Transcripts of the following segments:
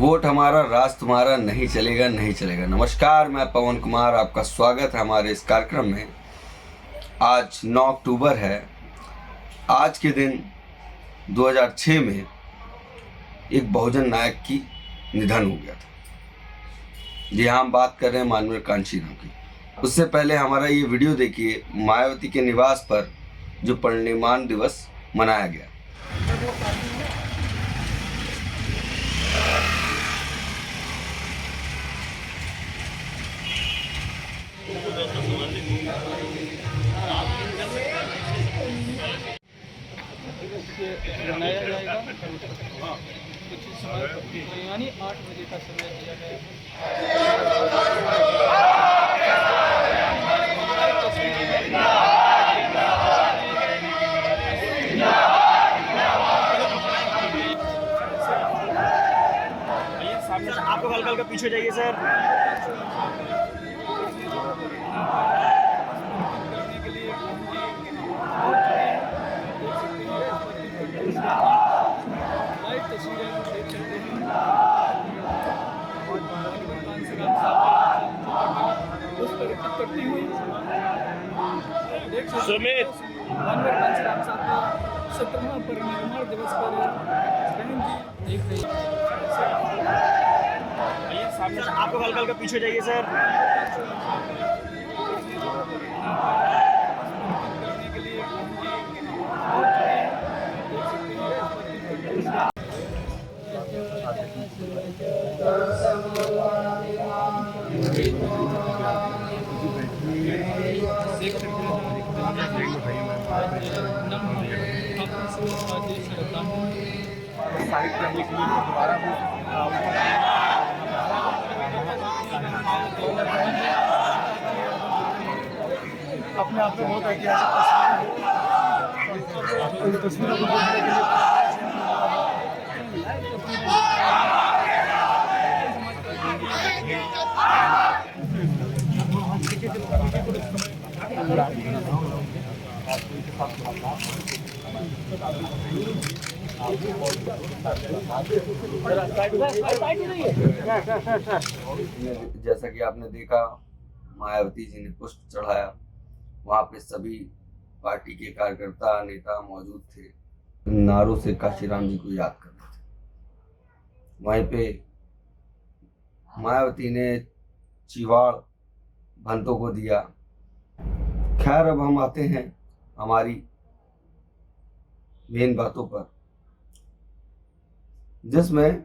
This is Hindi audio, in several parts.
वोट हमारा राज तुम्हारा नहीं चलेगा नहीं चलेगा। नमस्कार, मैं पवन कुमार, आपका स्वागत है हमारे इस कार्यक्रम में। आज 9 अक्टूबर है। आज के दिन 2006 में एक बहुजन नायक की निधन हो गया था। जी हाँ, हम बात कर रहे हैं माननीय कांशीराम की। उससे पहले हमारा ये वीडियो देखिए, मायावती के निवास पर जो परिनिर्वाण दिवस मनाया गया। बनाया जाएगा। कुछ समय यानी 8 बजे का समय दिया गया है। सामने से आपको हल्का पीछे जाइए सर। सुमित माननीय कांशीराम साहब का 17वां परिनिर्वाण दिवस पर बहन जी देख रही है। सामने से आपको हल्का पीछे जाइए सर। साइड करने के लिए दोबारा अपने आप में बहुत ऐतिहासिक तस्वीरों को देखने के लिए जैसा कि आपने देखा, मायावती जी ने पुष्प चढ़ाया। वहां पे सभी पार्टी के कार्यकर्ता नेता मौजूद थे। नारों से कांशीराम जी को याद कर रहे थे। वहीं पे मायावती ने चिवाड़ भंतों को दिया। खैर, अब हम आते हैं हमारी मेन बातों पर, जिसमें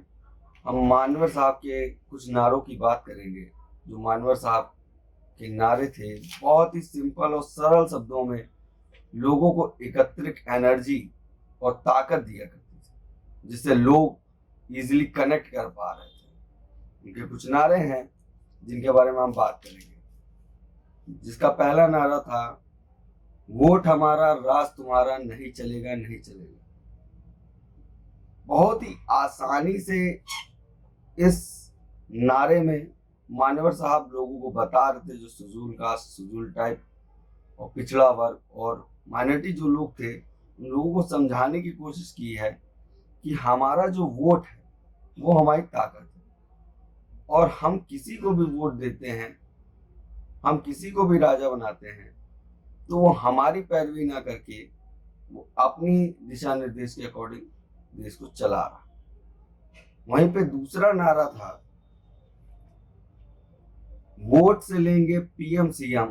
हम मानवर साहब के कुछ नारों की बात करेंगे। जो मानवर साहब के नारे थे, बहुत ही सिंपल और सरल शब्दों में लोगों को एकत्रित एनर्जी और ताकत दिया करते थे, जिससे लोग इजीली कनेक्ट कर पा रहे थे। इनके कुछ नारे हैं जिनके बारे में हम बात करेंगे। जिसका पहला नारा था, वोट हमारा राज तुम्हारा नहीं चलेगा नहीं चलेगा। बहुत ही आसानी से इस नारे में मानवर साहब लोगों को बता रहे थे, जो सुजूल कास्ट, सुजूल टाइप और पिछड़ा वर्ग और माइनॉरिटी जो लोग थे, उन लोगों को समझाने की कोशिश की है कि हमारा जो वोट है वो हमारी ताकत है, और हम किसी को भी वोट देते हैं, हम किसी को भी राजा बनाते हैं, तो वो हमारी पैरवी ना करके वो अपनी दिशा निर्देश के अकॉर्डिंग देश को चला रहा। वहीं पे दूसरा नारा था, वोट से लेंगे पीएम सीएम,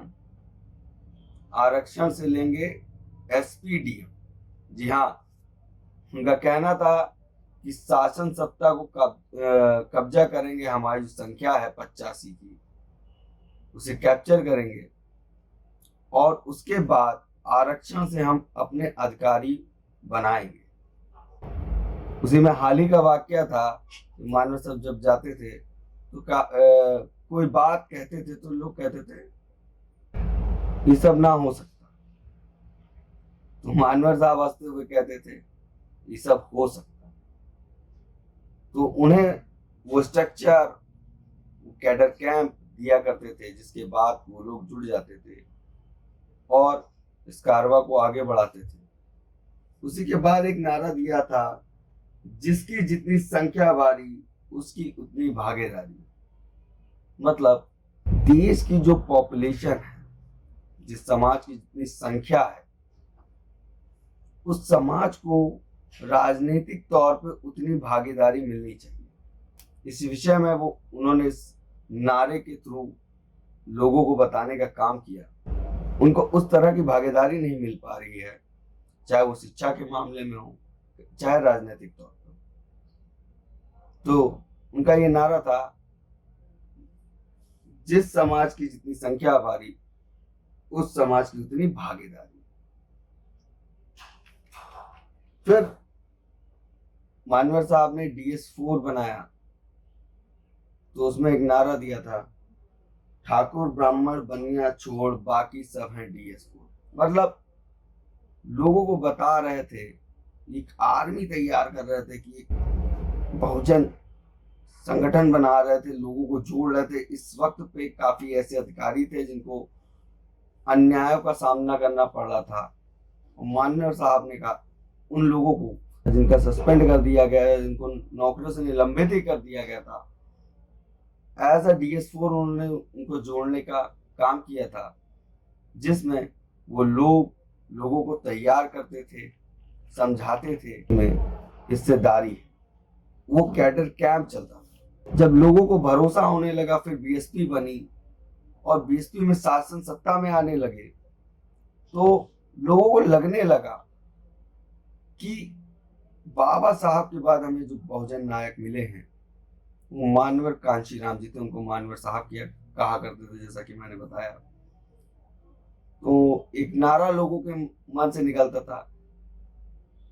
आरक्षण से लेंगे एसपी डीएम। जी हाँ, उनका कहना था कि शासन सत्ता को कब्जा करेंगे, हमारी जो संख्या है 85 की, उसे कैप्चर करेंगे, और उसके बाद आरक्षण से हम अपने अधिकारी बनाएंगे। उसी में हाल ही का वाकया था, मानव साहब जब जाते थे तो कोई बात कहते थे तो लोग कहते थे ये सब ना हो सकता, तो मानवर साहब हंसते हुए कहते थे ये सब हो सकता। तो उन्हें वो स्ट्रक्चर, कैडर कैंप दिया करते थे, जिसके बाद वो लोग जुड़ जाते थे और इस कारवा को आगे बढ़ाते थे। उसी के बाद एक नारा दिया था, जिसकी जितनी संख्या भारी उसकी उतनी भागीदारी। मतलब देश की जो पॉपुलेशन है, जिस समाज की जितनी संख्या है, उस समाज को राजनीतिक तौर पे उतनी भागीदारी मिलनी चाहिए। इस विषय में उन्होंने इस नारे के थ्रू लोगों को बताने का काम किया। उनको उस तरह की भागीदारी नहीं मिल पा रही है, चाहे वो शिक्षा के मामले में हो, चाहे राजनीतिक तौर पर। तो उनका ये नारा था, जिस समाज की जितनी संख्या भारी, उस समाज की उतनी भागीदारी। फिर मानवर साहब ने DS4 बनाया, तो उसमें एक नारा दिया था, ठाकुर ब्राह्मण बनिया छोड़ बाकी सब हैं DS4। मतलब लोगों को बता रहे थे, एक आर्मी तैयार कर रहे थे कि बहुजन संगठन बना रहे थे, लोगों को जोड़ रहे थे। इस वक्त पे काफी ऐसे अधिकारी थे जिनको अन्यायों का सामना करना पड़ रहा था। और मानवर साहब ने कहा, उन लोगों को जिनका सस्पेंड कर दिया गया, जिनको नौकरियों से निलंबित ही कर दिया गया था, एज अ DS4 उन्होंने उनको जोड़ने का काम किया था, जिसमें वो लोगों को तैयार करते थे, समझाते थे में हिस्सेदारी। वो कैडर कैंप चलता था। जब लोगों को भरोसा होने लगा, फिर BSP बनी और BSP में शासन सत्ता में आने लगे, तो लोगों को लगने लगा कि बाबा साहब के बाद हमें जो बहुजन नायक मिले हैं वो मानवर कांशीराम जी थे। उनको मानवर साहब किया कहा करते थे, जैसा कि मैंने बताया। तो एक नारा लोगों के मन से निकलता था,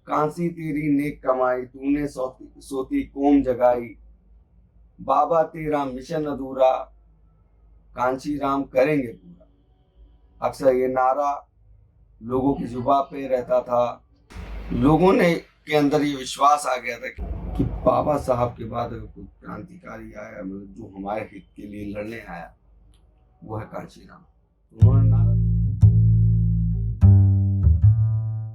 कांसी तेरी नेक कमाई, तूने सोती कौम जगाई, बाबा तेरा मिशन अधूरा, कांशीराम करेंगे पूरा। अक्सर ये नारा लोगों की जुबान पे रहता था। लोगों ने के अंदर ये विश्वास आ गया था कि बाबा साहब के बाद अगर कोई क्रांतिकारी आया, मतलब जो हमारे हित के लिए लड़ने आया, वो है कांशीराम। उन्होंने नारा